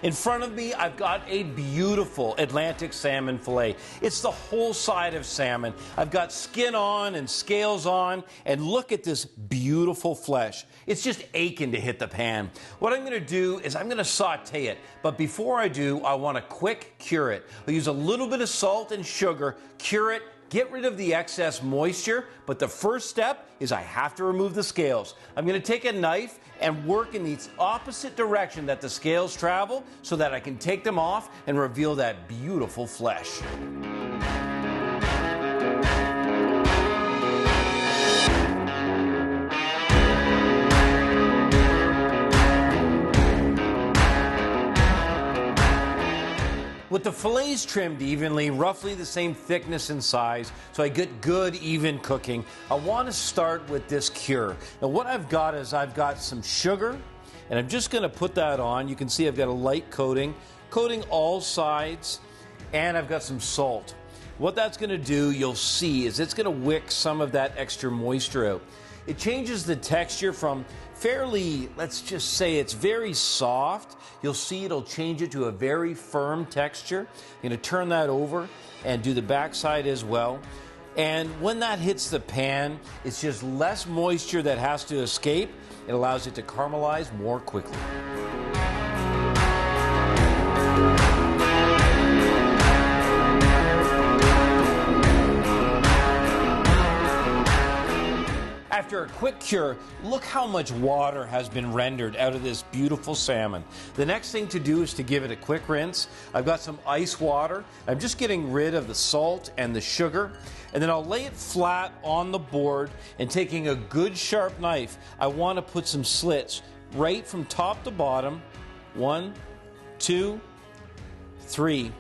In front of me, I've got a beautiful Atlantic salmon fillet. It's the whole side of salmon. I've got skin on and scales on, and look at this beautiful flesh. It's just aching to hit the pan. What I'm gonna do is I'm gonna saute it, but before I do, I wanna quick cure it. I'll use a little bit of salt and sugar, cure it, get rid of the excess moisture, but the first step is I have to remove the scales. I'm going to take a knife and work in the opposite direction that the scales travel so that I can take them off and reveal that beautiful flesh. With the fillets trimmed evenly, roughly the same thickness and size, so I get good, even cooking, I want to start with this cure. Now what I've got is I've got some sugar, and I'm just going to put that on. You can see I've got a light coating all sides, and I've got some salt. What that's going to do, you'll see, is it's going to wick some of that extra moisture out. It changes the texture from fairly, let's just say it's very soft. You'll see it'll change it to a very firm texture. I'm going to turn that over and do the backside as well. And when that hits the pan, it's just less moisture that has to escape. It allows it to caramelize more quickly. After a quick cure, look how much water has been rendered out of this beautiful salmon. The next thing to do is to give it a quick rinse. I've got some ice water. I'm just getting rid of the salt and the sugar. And then I'll lay it flat on the board, and taking a good sharp knife, I want to put some slits right from top to bottom. 1, 2, 3.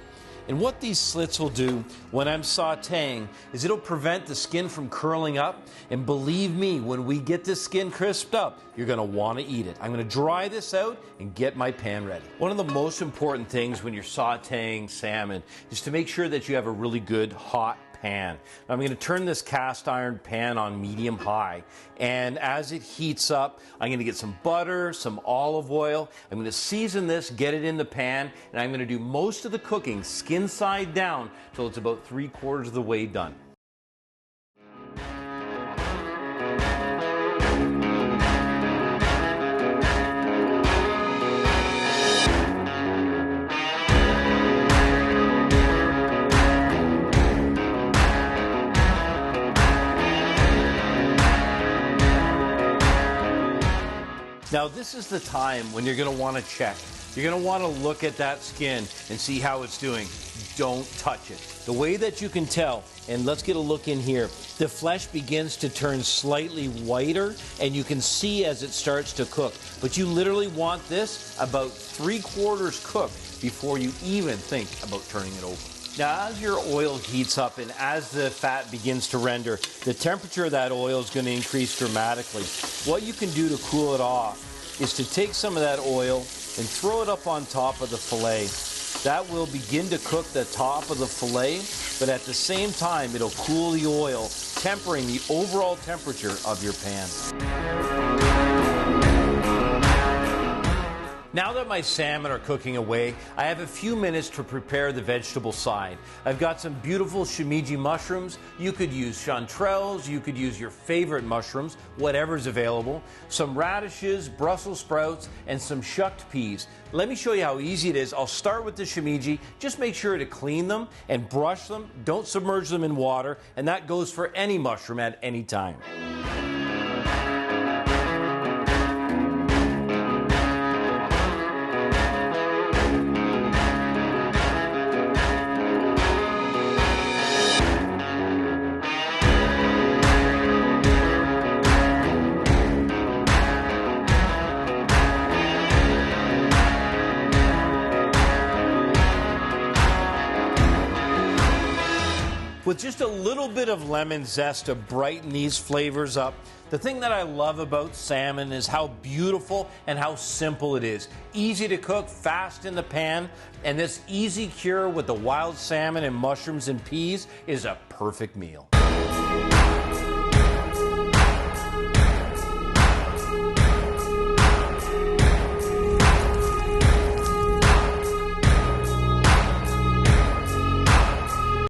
And what these slits will do when I'm sauteing is it'll prevent the skin from curling up. And believe me, when we get this skin crisped up, you're gonna wanna eat it. I'm gonna dry this out and get my pan ready. One of the most important things when you're sauteing salmon is to make sure that you have a really good hot pan. Now I'm going to turn this cast iron pan on medium high, and as it heats up, I'm going to get some butter, some olive oil. I'm going to season this, get it in the pan, and I'm going to do most of the cooking skin side down till it's about 3/4 of the way done. Now this is the time when you're going to want to check. You're going to want to look at that skin and see how it's doing. Don't touch it. The way that you can tell, and let's get a look in here, the flesh begins to turn slightly whiter, and you can see as it starts to cook. But you literally want this about 3/4 cooked before you even think about turning it over. Now, as your oil heats up and as the fat begins to render, the temperature of that oil is going to increase dramatically. What you can do to cool it off is to take some of that oil and throw it up on top of the fillet. That will begin to cook the top of the fillet, but at the same time, it'll cool the oil, tempering the overall temperature of your pan. Now that my salmon are cooking away, I have a few minutes to prepare the vegetable side. I've got some beautiful shimiji mushrooms. You could use chanterelles, you could use your favorite mushrooms, whatever's available. Some radishes, Brussels sprouts, and some shucked peas. Let me show you how easy it is. I'll start with the shimiji. Just make sure to clean them and brush them. Don't submerge them in water, and that goes for any mushroom at any time. With just a little bit of lemon zest to brighten these flavors up. The thing that I love about salmon is how beautiful and how simple it is. Easy to cook, fast in the pan, and this easy cure with the wild salmon and mushrooms and peas is a perfect meal.